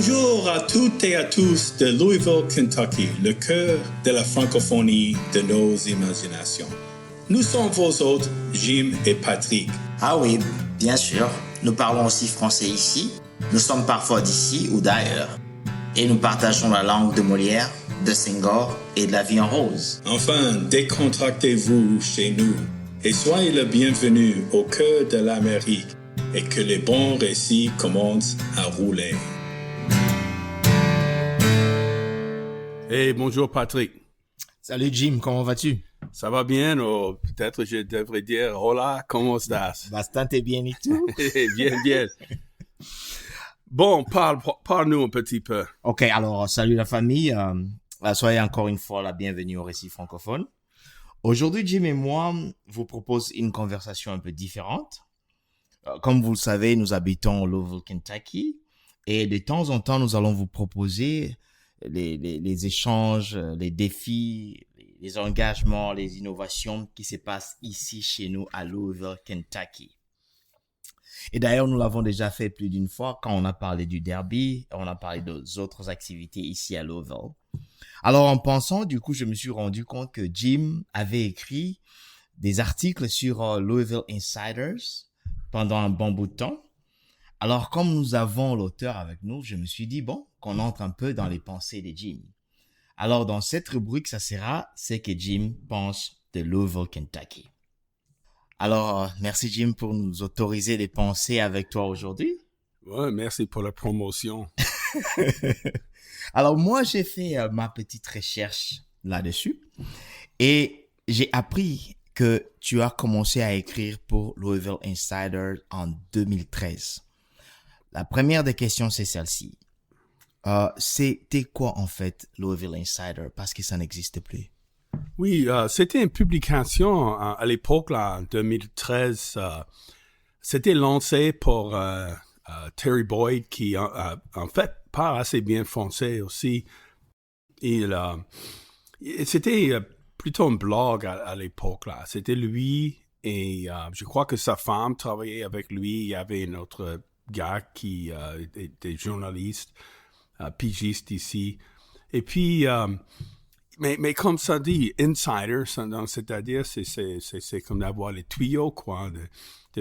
Bonjour à toutes et à tous de Louisville, Kentucky, le cœur de la francophonie de nos imaginations. Nous sommes vos hôtes, Jim et Patrick. Ah oui, bien sûr. Nous parlons aussi français ici. Nous sommes parfois d'ici ou d'ailleurs. Et nous partageons la langue de Molière, de Senghor et de la vie en rose. Enfin, décontractez-vous chez nous et soyez le bienvenu au cœur de l'Amérique et que les bons récits commencent à rouler. Hey, bonjour Patrick. Salut Jim, comment vas-tu? Ça va bien, ou peut-être je devrais dire hola, ¿cómo estás? Bastante bien et tout. Bien, bien. Bon, parle-nous un petit peu. Ok, alors salut la famille. Soyez encore une fois la bienvenue au Récit francophone. Aujourd'hui, Jim et moi vous proposons une conversation un peu différente. Comme vous le savez, nous habitons au Louisville, Kentucky. Et de temps en temps, nous allons vous proposer les échanges, les défis, les engagements, les innovations qui se passent ici chez nous à Louisville, Kentucky. Et d'ailleurs, nous l'avons déjà fait plus d'une fois quand on a parlé du derby, on a parlé d'autres activités ici à Louisville. Alors, en pensant, du coup, je me suis rendu compte que Jim avait écrit des articles sur Louisville Insiders pendant un bon bout de temps. Alors, comme nous avons l'auteur avec nous, je me suis dit, bon, qu'on entre un peu dans les pensées de Jim. Alors, dans cette rubrique, ça sera « Ce que Jim pense de Louisville, Kentucky ». Alors, merci Jim pour nous autoriser les pensées avec toi aujourd'hui. Ouais, merci pour la promotion. Alors, moi, j'ai fait ma petite recherche là-dessus et j'ai appris que tu as commencé à écrire pour Louisville Insider en 2013. La première des questions, c'est celle-ci. C'était quoi en fait Louisville Insider parce que ça n'existe plus? Oui, c'était une publication à l'époque, là, en 2013. C'était lancé par Terry Boyd qui, en fait, parle assez bien français aussi. C'était plutôt un blog à l'époque, là. C'était lui et je crois que sa femme travaillait avec lui. Il y avait un autre gars qui était journaliste, pigiste ici. Et puis, mais comme ça dit, insider, c'est-à-dire c'est comme d'avoir les tuyaux quoi,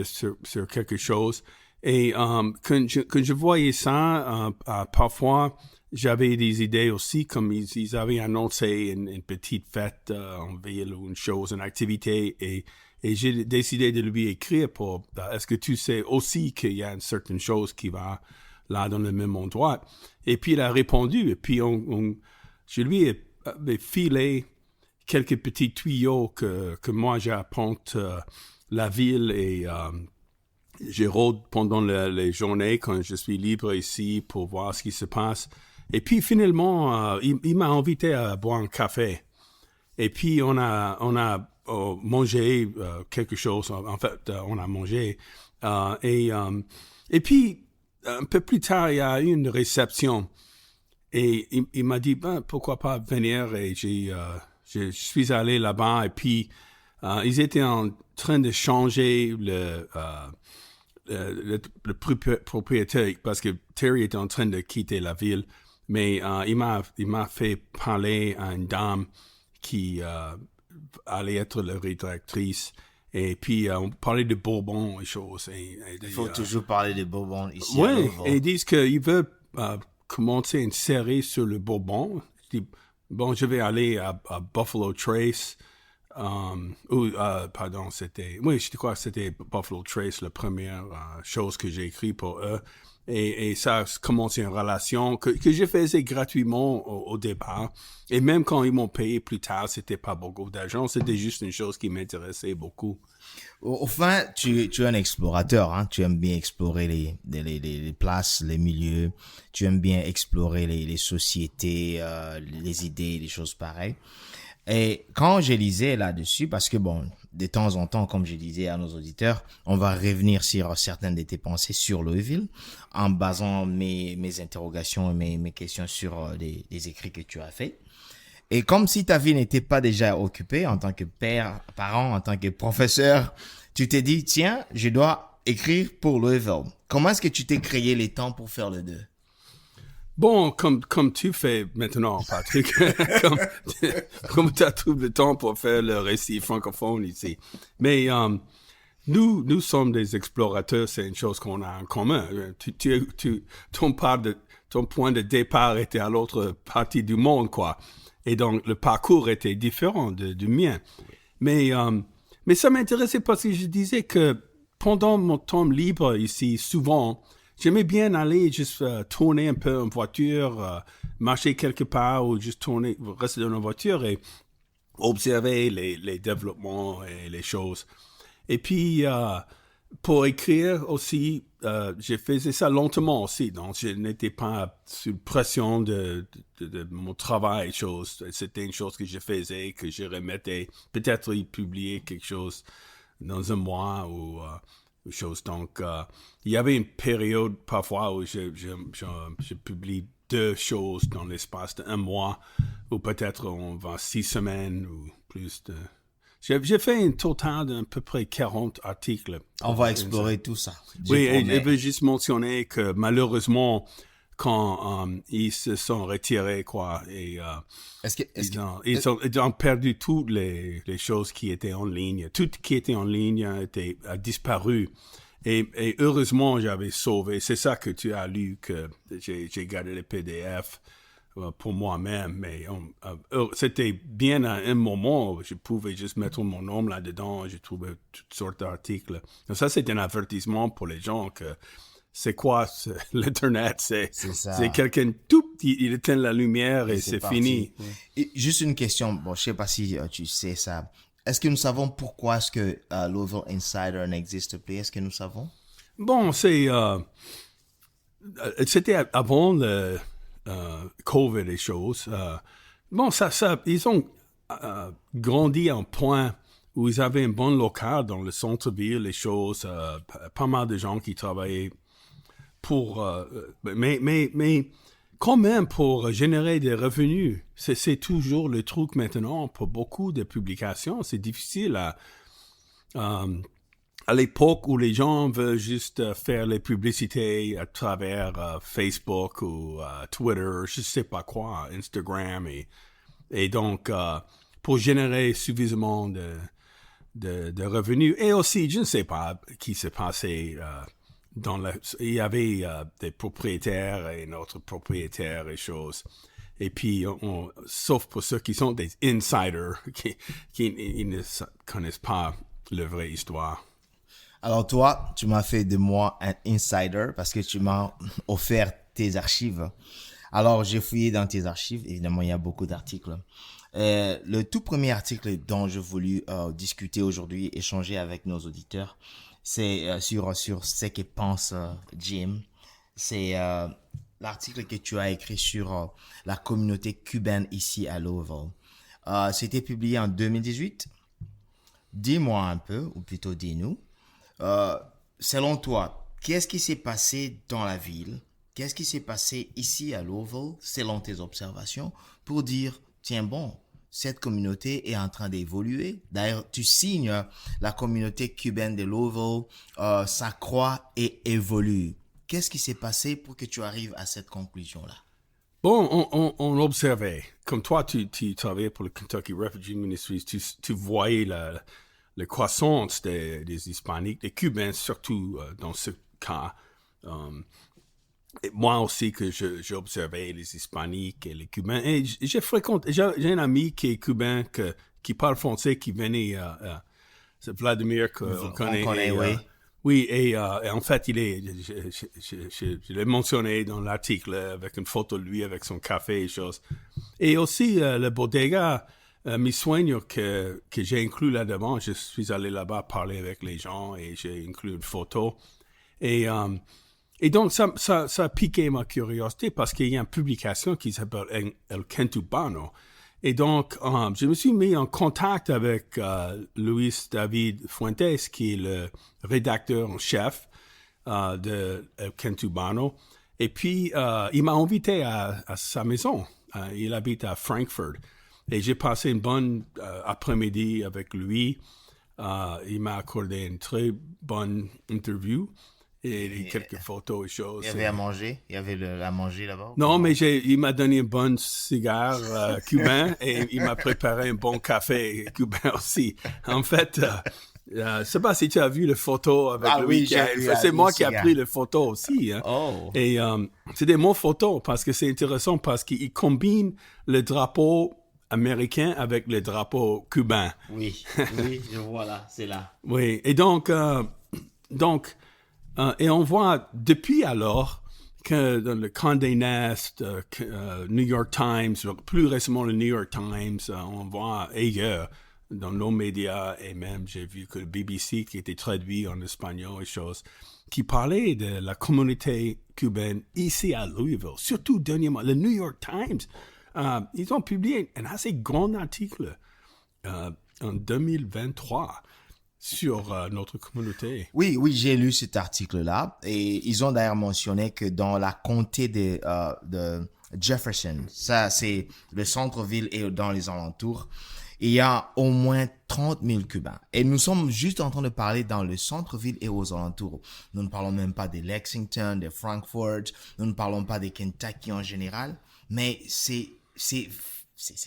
sur quelque chose. Et quand je voyais ça, parfois j'avais des idées aussi, comme ils avaient annoncé une petite fête en ville ou une chose, une activité, et j'ai décidé de lui écrire pour est-ce que tu sais aussi qu'il y a une certaine chose qui va là dans le même endroit. Et puis il a répondu, et puis je lui ai filé quelques petits tuyaux que moi j'apporte la ville et je rôde pendant les journées quand je suis libre ici pour voir ce qui se passe. Et puis finalement, il m'a invité à boire un café. Et puis on a mangé quelque chose. En fait, on a mangé. Et puis un peu plus tard, il y a eu une réception. Et il m'a dit, pourquoi pas venir? Et je suis allé là-bas. Et puis ils étaient en train de changer le propriétaire parce que Terry était en train de quitter la ville. Mais il m'a fait parler à une dame qui allait être la rédactrice. Et puis, on parlait de Bourbon et choses. Il faut toujours parler de Bourbon ici. Oui, et ils disent qu'ils veulent commencer une série sur le Bourbon. Je dis, bon, je vais aller à Buffalo Trace. Je crois que c'était Buffalo Trace, la première chose que j'ai écrite pour eux. Et ça a commencé une relation que je faisais gratuitement au départ. Et même quand ils m'ont payé plus tard, c'était pas beaucoup d'argent. C'était juste une chose qui m'intéressait beaucoup. Au fin, tu es un explorateur, hein. Tu aimes bien explorer les places, les milieux. Tu aimes bien explorer les sociétés, les idées, les choses pareilles. Et quand je lisais là-dessus, parce que bon, de temps en temps, comme je disais à nos auditeurs, on va revenir sur certaines de tes pensées sur Louisville, en basant mes interrogations et mes questions sur les écrits que tu as faits. Et comme si ta vie n'était pas déjà occupée en tant que parent, en tant que professeur, tu t'es dit, tiens, je dois écrire pour Louisville. Comment est-ce que tu t'es créé les temps pour faire les deux? Bon, comme tu fais maintenant, Patrick, comme tu as tout le temps pour faire le récit francophone ici. Mais nous sommes des explorateurs, c'est une chose qu'on a en commun. Ton point de départ était à l'autre partie du monde, quoi. Et donc, le parcours était différent du mien. Mais ça m'intéressait parce que je disais que pendant mon temps libre ici, souvent, j'aimais bien aller juste tourner un peu en voiture, marcher quelque part ou juste rester dans la voiture et observer les développements et les choses. Et puis, pour écrire aussi, j'ai fait ça lentement aussi. Donc, je n'étais pas sous pression de mon travail et choses. C'était une chose que je faisais, que je remettais. Peut-être y publier quelque chose dans un mois ou chose. Donc, il y avait une période parfois où je publie 2 choses dans l'espace d'un mois, ou peut-être on va 6 semaines ou plus de... J'ai fait un total d'à peu près 40 articles. On va explorer tout ça. Oui, et je veux juste mentionner que malheureusement, quand ils se sont retirés, quoi, et ils ont perdu toutes les choses qui étaient en ligne. Tout qui était en ligne a disparu. Et heureusement, j'avais sauvé. C'est ça que tu as lu, que j'ai gardé les PDF pour moi-même. Mais c'était bien à un moment où je pouvais juste mettre mon nom là-dedans. J'ai trouvé toutes sortes d'articles. Donc ça, c'est un avertissement pour les gens que c'est quoi l'Internet? C'est quelqu'un tout petit, il éteint la lumière et c'est fini. Et juste une question. Bon, je sais pas si tu sais ça. Est-ce que nous savons pourquoi est-ce que Louisville Insider n'existe plus? Est-ce que nous savons? Bon, c'était avant le COVID et choses. Bon, ils ont grandi à un point où ils avaient un bon local dans le centre-ville, les choses, pas mal de gens qui travaillaient pour... mais quand même, pour générer des revenus, c'est toujours le truc maintenant pour beaucoup de publications. C'est difficile à l'époque où les gens veulent juste faire les publicités à travers Facebook ou Twitter, je sais pas quoi, Instagram. Et donc, pour générer suffisamment de revenus. Et aussi, je ne sais pas qui s'est passé... il y avait des propriétaires et notre propriétaire et choses. Et puis, sauf pour ceux qui sont des insiders, qui ne connaissent pas la vraie histoire. Alors toi, tu m'as fait de moi un insider parce que tu m'as offert tes archives. Alors, j'ai fouillé dans tes archives. Évidemment, il y a beaucoup d'articles. Le tout premier article dont je voulais discuter aujourd'hui, échanger avec nos auditeurs, c'est sur ce que pense Jim. C'est l'article que tu as écrit sur la communauté cubaine ici à Louisville. C'était publié en 2018. Dis-moi un peu, ou plutôt dis-nous, selon toi, qu'est-ce qui s'est passé dans la ville? Qu'est-ce qui s'est passé ici à Louisville, selon tes observations, pour dire, tiens bon, cette communauté est en train d'évoluer. D'ailleurs, tu signes la communauté cubaine de Louisville, ça croît et évolue. Qu'est-ce qui s'est passé pour que tu arrives à cette conclusion-là? Bon, on observait. Comme toi, tu travaillais pour le Kentucky Refugee Ministries, tu voyais la croissance des Hispaniques, des Cubains, surtout dans ce cas. Et moi aussi que j'ai observé les Hispaniques et les Cubains. Et j'ai un ami qui est cubain, qui parle français, qui venait, c'est Vladimir, qu'on connaît. Oui. Oui, et en fait, je l'ai mentionné dans l'article avec une photo de lui avec son café et choses. Et aussi, le bodega Mi Sueño que j'ai inclus là-dedans. Je suis allé là-bas parler avec les gens et j'ai inclus une photo. Et donc, ça a piqué ma curiosité parce qu'il y a une publication qui s'appelle El Kentubano. Et donc, je me suis mis en contact avec Luis David Fuentes, qui est le rédacteur en chef de El Kentubano. Et puis, il m'a invité à sa maison. Il habite à Frankfurt. Et j'ai passé une bonne après-midi avec lui. Il m'a accordé une très bonne interview. et quelques photos et choses. Il y avait à manger? Il y avait à manger là-bas? Non, mais il m'a donné un bon cigare cubain et il m'a préparé un bon café cubain aussi. En fait, je sais pas si tu as vu les photos avec lui. Oui, j'ai vu, c'est moi qui ai pris les photos aussi. Hein. Oh. Et c'est des bons photos parce que c'est intéressant parce qu'il combine le drapeau américain avec le drapeau cubain. Oui, je vois là, c'est là. Oui, et donc et on voit depuis alors que dans le Condé Nast, New York Times, plus récemment le New York Times, on voit ailleurs dans nos médias et même j'ai vu que le BBC qui était traduit en espagnol et choses, qui parlait de la communauté cubaine ici à Louisville, surtout dernièrement, le New York Times. Ils ont publié un assez grand article en 2023 sur notre communauté. Oui, j'ai lu cet article-là et ils ont d'ailleurs mentionné que dans la comté de Jefferson, ça c'est le centre-ville et dans les alentours, il y a au moins 30 000 Cubains. Et nous sommes juste en train de parler dans le centre-ville et aux alentours. Nous ne parlons même pas de Lexington, de Frankfurt, nous ne parlons pas de Kentucky en général, mais c'est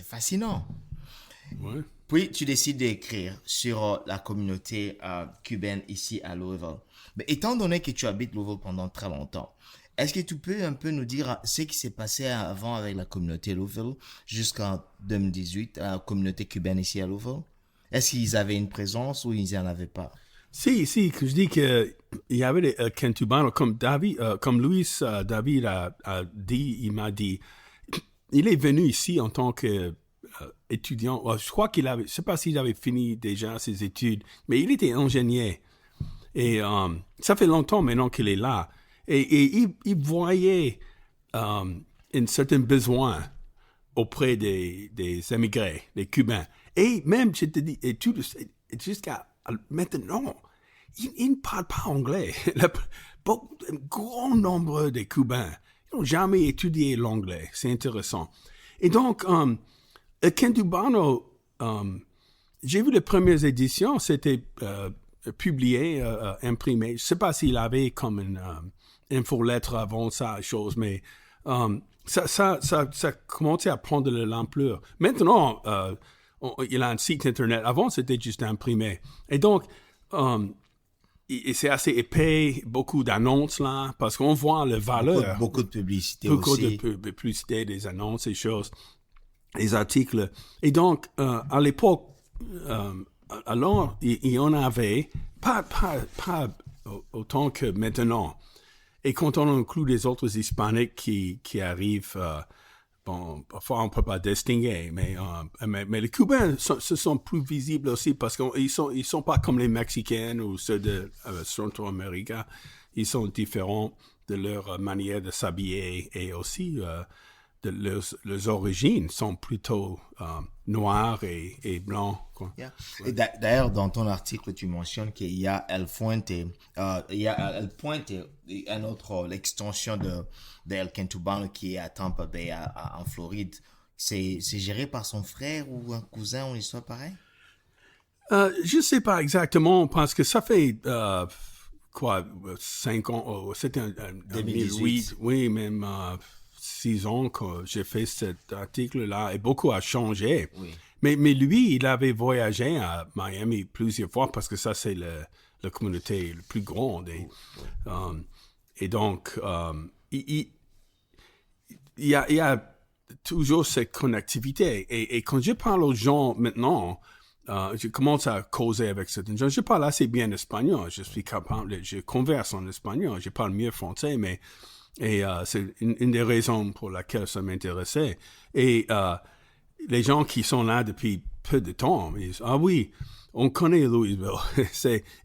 fascinant. Ouais. Puis, tu décides d'écrire sur la communauté cubaine ici à Louisville. Mais étant donné que tu habites Louisville pendant très longtemps, est-ce que tu peux un peu nous dire ce qui s'est passé avant avec la communauté Louisville jusqu'en 2018, la communauté cubaine ici à Louisville? Est-ce qu'ils avaient une présence ou ils n'en avaient pas? Si, que je dis qu'il y avait des Kentubanos, comme Luis David a dit, il m'a dit, il est venu ici en tant que étudiant. Je crois qu'il avait, je sais pas s'il avait fini déjà ses études, mais il était ingénieur. Et ça fait longtemps maintenant qu'il est là. Et il voyait un certain besoin auprès des émigrés, des Cubains. Et même, je te dis, jusqu'à maintenant, ils ne parlent pas anglais. Un grand nombre des Cubains n'ont jamais étudié l'anglais. C'est intéressant. Et donc, Kentubano, j'ai vu les premières éditions, c'était publié, imprimé. Je ne sais pas s'il avait comme une infolettre avant ça, chose, mais ça commençait à prendre de l'ampleur. Maintenant, il a un site internet. Avant, c'était juste imprimé. Et donc, c'est assez épais, beaucoup d'annonces là, parce qu'on voit la valeur. Beaucoup de publicité beaucoup aussi. Beaucoup de publicité, des annonces et choses, des articles. Et donc, à l'époque, alors, il y en avait pas autant que maintenant. Et quand on inclut les autres hispaniques qui arrivent, bon, parfois on ne peut pas distinguer, mais les Cubains se sont plus visibles aussi parce qu'ils sont pas comme les Mexicains ou ceux de Centro-Amérique. Ils sont différents de leur manière de s'habiller et aussi de leurs origines sont plutôt noires et blancs. Quoi. Yeah. Et d'ailleurs, dans ton article, tu mentionnes qu'il y a El Puente, un autre, l'extension de El Kentubano qui est à Tampa Bay, en Floride. C'est géré par son frère ou un cousin ou une histoire pareille? Je sais pas exactement parce que ça fait 5 ans, c'était en 2008, oui, même 6 ans que j'ai fait cet article-là et beaucoup a changé. Oui. Mais lui, il avait voyagé à Miami plusieurs fois parce que ça, c'est la communauté la plus grande. Et donc, il y a toujours cette connectivité. Et quand je parle aux gens maintenant, je commence à causer avec certains gens. Je parle assez bien espagnol. Je suis capable, je converse en espagnol. Je parle mieux français, mais c'est une des raisons pour laquelle ça m'intéressait. Et les gens qui sont là depuis peu de temps, ils disent, ah oui, on connaît Louisville.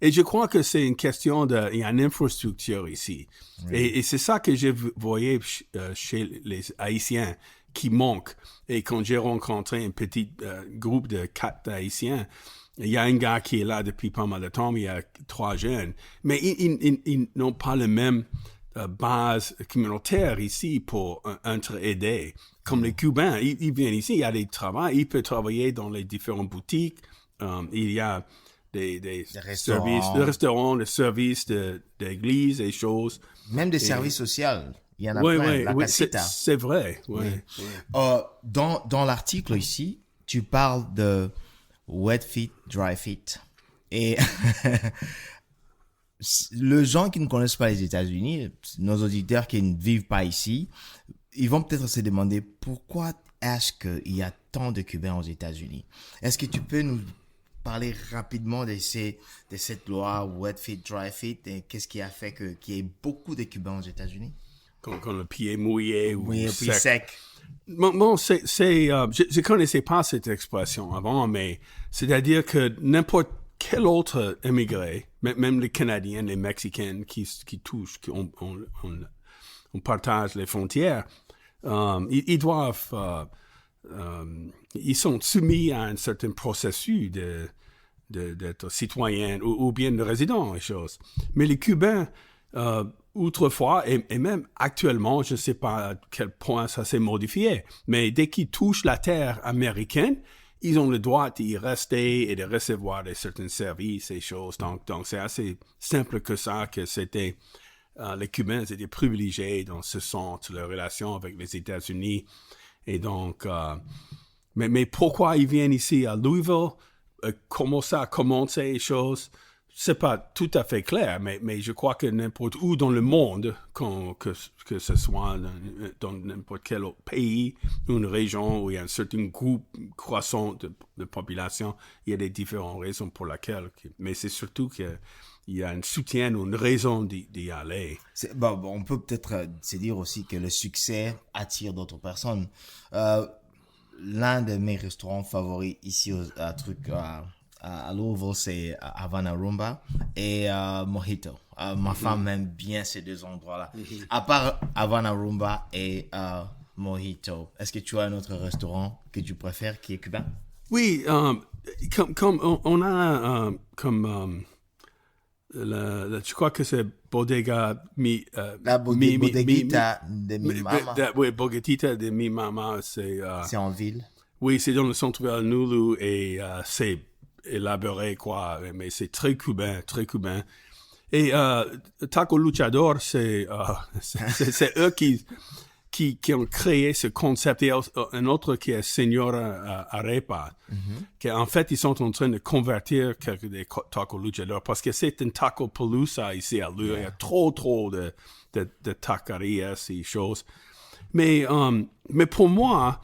Et je crois que c'est une question il y a une infrastructure ici. Oui. Et c'est ça que je voyais chez les Haïtiens qui manquent. Et quand j'ai rencontré un petit groupe de 4 Haïtiens, il y a un gars qui est là depuis pas mal de temps, mais il y a 3 jeunes. Mais ils n'ont pas le même base communautaire ici pour entraider. Comme les Cubains, ils viennent ici, il y a des travaux, ils peuvent travailler dans les différentes boutiques. Il y a des restaurants. services de restaurants, des services d'église et choses. Même des services sociaux. Il y en a Oui, plein. oui, La oui, casita. c'est vrai. Oui. Oui. Dans l'article ici, tu parles de wet feet, dry feet. Et les gens qui ne connaissent pas les États-Unis, nos auditeurs qui ne vivent pas ici, ils vont peut-être se demander pourquoi est-ce qu'il y a tant de Cubains aux États-Unis. Est-ce que tu peux nous parler rapidement de cette loi wet feet, dry feet et qu'est-ce qui a fait qu'il y ait beaucoup de Cubains aux États-Unis? Quand le pied est mouillé ou Oui, puis sec. Bon, je ne connaissais pas cette expression avant, mais c'est-à-dire que n'importe quel autre émigré, même les Canadiens, les Mexicains qui touchent, on partage les frontières, ils doivent, ils sont soumis à un certain processus d'être citoyen ou bien de résident et choses. Mais les Cubains, autrefois, et même actuellement, je ne sais pas à quel point ça s'est modifié, mais dès qu'ils touchent la terre américaine, ils ont le droit d'y rester et de recevoir certains services et choses. Donc c'est assez simple que ça, que c'était les Cubains étaient privilégiés dans ce sens, leur relation avec les États-Unis. Et donc, mais pourquoi ils viennent ici à Louisville? Comment ça a commencé les choses? C'est pas tout à fait clair, mais je crois que n'importe où dans le monde, que ce soit dans n'importe quel autre pays ou une région où il y a un certain groupe croissant de population, il y a des différentes raisons pour lesquelles. Mais c'est surtout qu'il y a un soutien ou une raison d'y aller. On peut peut-être se dire aussi que le succès attire d'autres personnes. L'un de mes restaurants favoris ici à Louisville, c'est Havana Rumba et Mojito. Ma femme aime bien ces deux endroits-là. À part Havana Rumba et Mojito, est-ce que tu as un autre restaurant que tu préfères qui est cubain? Oui, comme on a je crois que c'est Bodega La Bodeguita de mi mama. Oui, Bodeguita de mi mama, c'est en ville. Oui, c'est dans le centre-ville Nulu et c'est élaboré, quoi, mais c'est très cubain, très cubain. Et Taco Luchador, c'est eux qui ont créé ce concept. Et un autre qui est Señora Arepa, qui en fait, ils sont en train de convertir quelques des Taco Luchador parce que c'est un taco palooza ici à Louisville. Il y a trop de taquerias et choses. Mais pour moi,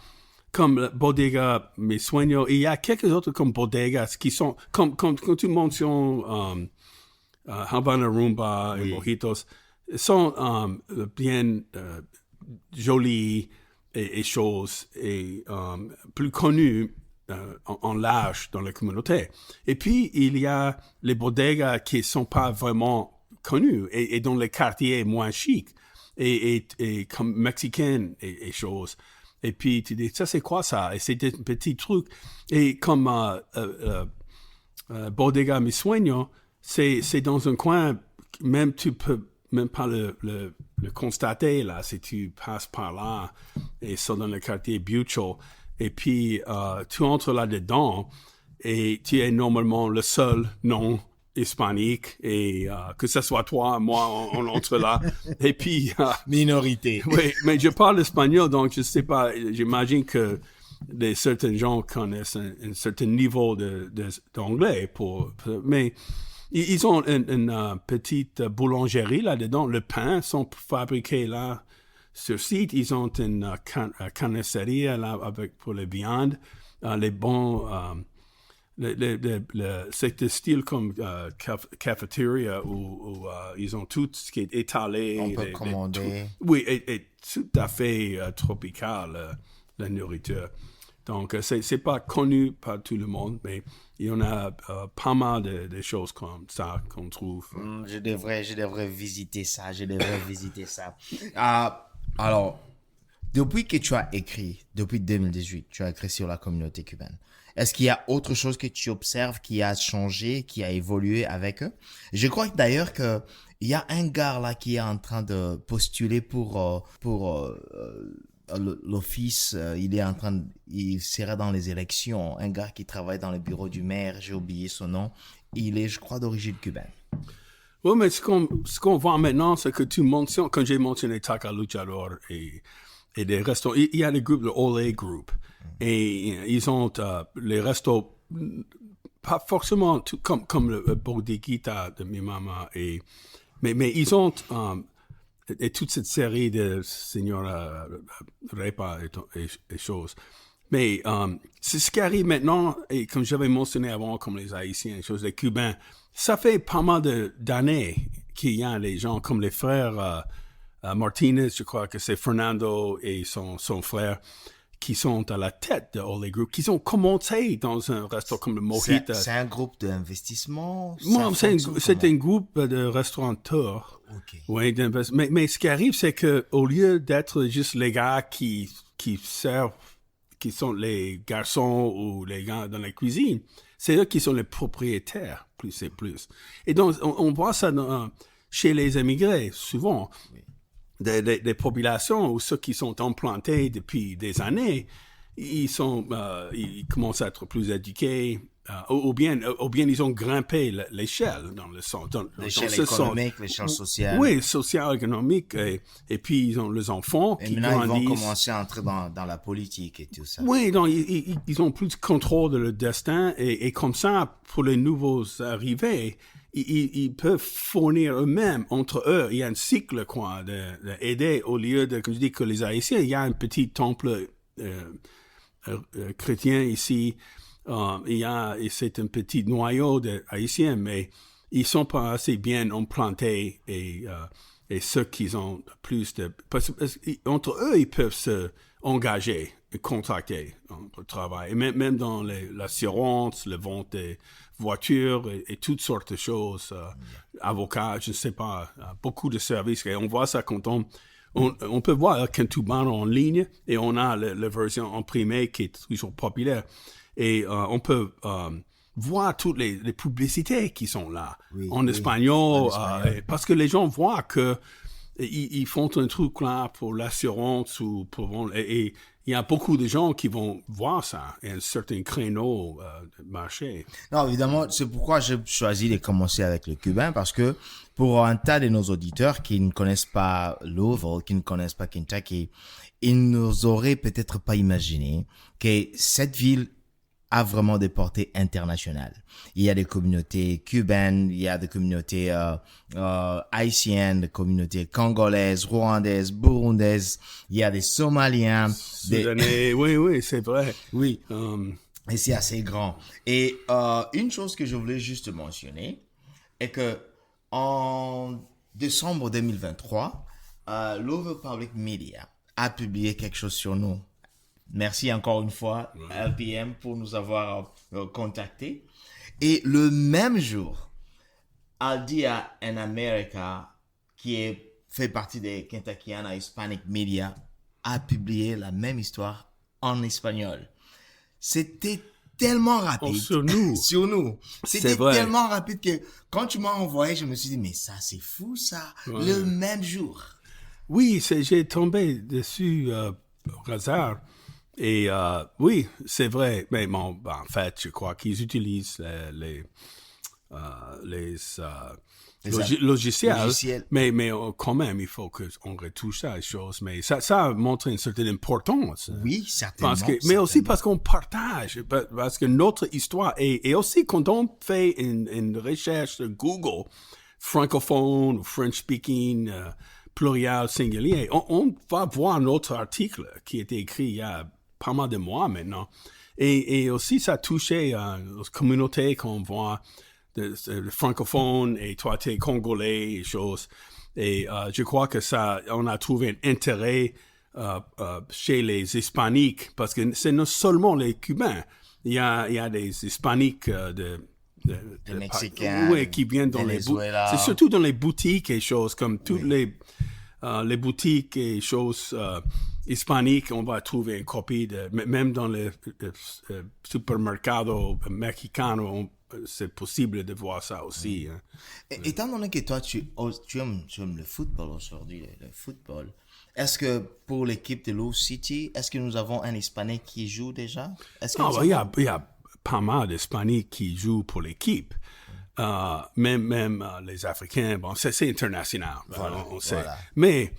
comme Bodega Mi Sueño, il y a quelques autres comme bodegas qui sont, comme tu mentionnes, Havana Rumba et Mojitos, sont bien jolies et choses et plus connues en large dans la communauté. Et puis, il y a les bodegas qui ne sont pas vraiment connues et dans les quartiers moins chics et comme mexicaines et choses. Et puis, tu dis, ça, c'est quoi ça? Et c'est des petits trucs. Et comme Bodega Mi Sueño, c'est dans un coin, même tu peux même pas le constater, là, si tu passes par là, et c'est dans le quartier Bucho. Et puis, tu entres là-dedans, et tu es normalement le seul non hispanique, et que ce soit toi, moi, on entre là. Et puis... minorité. Oui, mais je parle espagnol, donc je sais pas, j'imagine que certains gens connaissent un certain niveau d'anglais, mais ils ont une petite boulangerie là-dedans. Le pain sont fabriqués là sur site. Ils ont une carnisserie là pour les viandes, les bons... c'est de style comme cafeteria où ils ont tout ce qui est étalé. On peut commander. Oui, et tout à fait tropical, la nourriture. Donc, c'est pas connu par tout le monde, mais il y en a pas mal de choses comme ça qu'on trouve. Je devrais visiter ça. Alors, depuis que tu as écrit, depuis 2018, tu as écrit sur la communauté cubaine. Est-ce qu'il y a autre chose que tu observes qui a changé, qui a évolué avec eux? Je crois d'ailleurs que il y a un gars là qui est en train de postuler pour l'office. Il sera dans les élections. Un gars qui travaille dans le bureau du maire. J'ai oublié son nom. il est, je crois, d'origine cubaine. Oui, mais ce qu'on voit maintenant, c'est que tu mentionnes, quand j'ai mentionné Taca Luchador et des restos, il y a des groupes, le Olé Group, et ils ont les restos, pas forcément comme le Bodeguita de mi maman, mais ils ont et toute cette série de Señora Repa et choses. Mais c'est ce qui arrive maintenant, et comme j'avais mentionné avant, comme les Haïtiens, les Cubains, ça fait pas mal d'années qu'il y a des gens comme les frères Martinez, je crois que c'est Fernando et son frère, qui sont à la tête de Olé Group, qui ont commencé dans un restaurant comme le Mojita. C'est un groupe d'investissement? Non, c'est un groupe de restaurateurs. Okay. Oui, mais ce qui arrive, c'est que au lieu d'être juste les gars qui servent, qui sont les garçons ou les gars dans la cuisine, c'est eux qui sont les propriétaires, plus et plus. Et donc, on voit ça chez les émigrés, souvent. Oui. Des populations ou ceux qui sont implantés depuis des années, ils commencent à être plus éduqués, ou bien ils ont grimpé l'échelle dans le sens. L'échelle économique, l'échelle sociale. Oui, sociale, économique, et puis ils ont les enfants et qui maintenant grandissent. Ils vont commencer à entrer dans la politique et tout ça. Oui, donc ils ont plus de contrôle de leur destin, et comme ça, pour les nouveaux arrivés, ils peuvent fournir eux-mêmes, entre eux, il y a un cycle, quoi, d'aider, au lieu de, comme je dis, que les Haïtiens, il y a un petit temple chrétien ici, et c'est un petit noyau de Haïtiens, mais ils sont pas assez bien implantés, et ceux qui ont plus de, parce entre eux, ils peuvent se engager, contracter le travail, et même dans l'assurance, le vente des voitures et toutes sortes de choses, avocats, je ne sais pas, beaucoup de services. Et on voit ça quand on peut voir Kentubano en ligne, et on a la version imprimée qui est toujours populaire. Et on peut voir toutes les publicités qui sont là, en espagnol, parce que les gens voient que ils font un truc là pour l'assurance ou pour et il y a beaucoup de gens qui vont voir ça, et un certain créneau de marché. Non, évidemment, c'est pourquoi j'ai choisi de commencer avec le cubain, parce que pour un tas de nos auditeurs qui ne connaissent pas Louisville, qui ne connaissent pas Kentucky, ils n'auraient peut-être pas imaginé que cette ville a vraiment des portées internationales. Il y a des communautés cubaines, il y a des communautés haïtiennes, des communautés congolaises, rwandaises, burundaises, il y a des Somaliens. Oui, c'est vrai. Oui, et c'est assez grand. Et une chose que je voulais juste mentionner est que en décembre 2023, Louisville Public Media a publié quelque chose sur nous. Merci encore une fois, LPM, pour nous avoir contactés. Et le même jour, Aldea in America, qui fait partie des Kentuckiana Hispanic Media, a publié la même histoire en espagnol. C'était tellement rapide. Sur nous. Sur nous. C'était tellement rapide que quand tu m'as envoyé, je me suis dit, mais ça, c'est fou, ça. Ouais. Le même jour. Oui, j'ai tombé dessus au hasard. Et oui, c'est vrai. Mais bon, en fait, je crois qu'ils utilisent les logiciels. Mais quand même, il faut qu'on retouche ça, les choses. Mais ça montre une certaine importance. Oui, certainement. Mais aussi parce qu'on partage. Parce que notre histoire, et aussi quand on fait une recherche sur Google, francophone, French speaking, pluriel, singulier, on va voir notre article qui a été écrit il y a pas mal de mois maintenant. Et aussi, ça touchait aux communautés qu'on voit, de francophones, et toi, t'es congolais, et choses. Et je crois que on a trouvé un intérêt chez les hispaniques, parce que c'est non seulement les Cubains. Il y a des hispaniques des Mexicains, qui viennent dans les boutiques. C'est surtout dans les boutiques et choses, comme toutes les boutiques et choses hispaniques, on va trouver une copie même dans les supermercados mexicanos, c'est possible de voir ça aussi. Hein. Étant donné que toi, tu aimes le football aujourd'hui, le football, est-ce que pour l'équipe de Louisville City, est-ce que nous avons un Hispanique qui joue déjà? Il y a pas mal d'Hispaniques qui jouent pour l'équipe. même les Africains, bon, c'est international, Voilà, on sait. voilà. Mais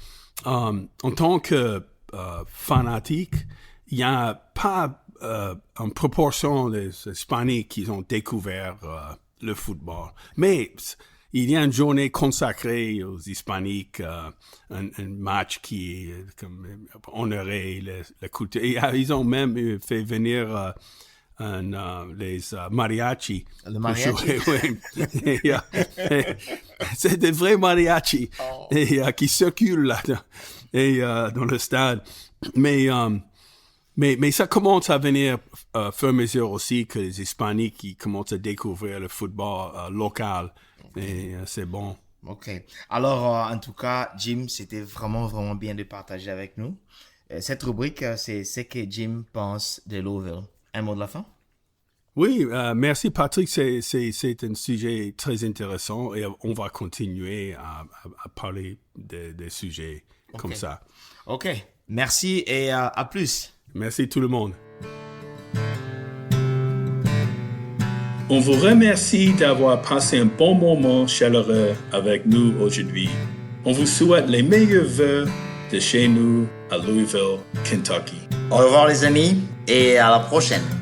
en tant que fanatique, il n'y a pas une proportion des Hispaniques qui ont découvert le football. Mais il y a une journée consacrée aux Hispaniques, un match qui est comme honoré la culture. Et, ils ont même fait venir les mariachis. Le mariachi? Pour jouer, oui. C'est des vrais mariachis qui circulent là dans le stade. Mais ça commence à venir fur et à mesure aussi que les Hispaniques qui commencent à découvrir le football local. Et c'est bon. Ok. Alors, en tout cas, Jim, c'était vraiment, vraiment bien de partager avec nous. Cette rubrique, c'est ce que Jim pense de Louisville. Un mot de la fin? Oui, merci Patrick. C'est un sujet très intéressant et on va continuer à parler des sujets comme ça. Ok. Merci et à plus. Merci tout le monde. On vous remercie d'avoir passé un bon moment chaleureux avec nous aujourd'hui. On vous souhaite les meilleurs vœux de chez nous à Louisville, Kentucky. Au revoir les amis et à la prochaine.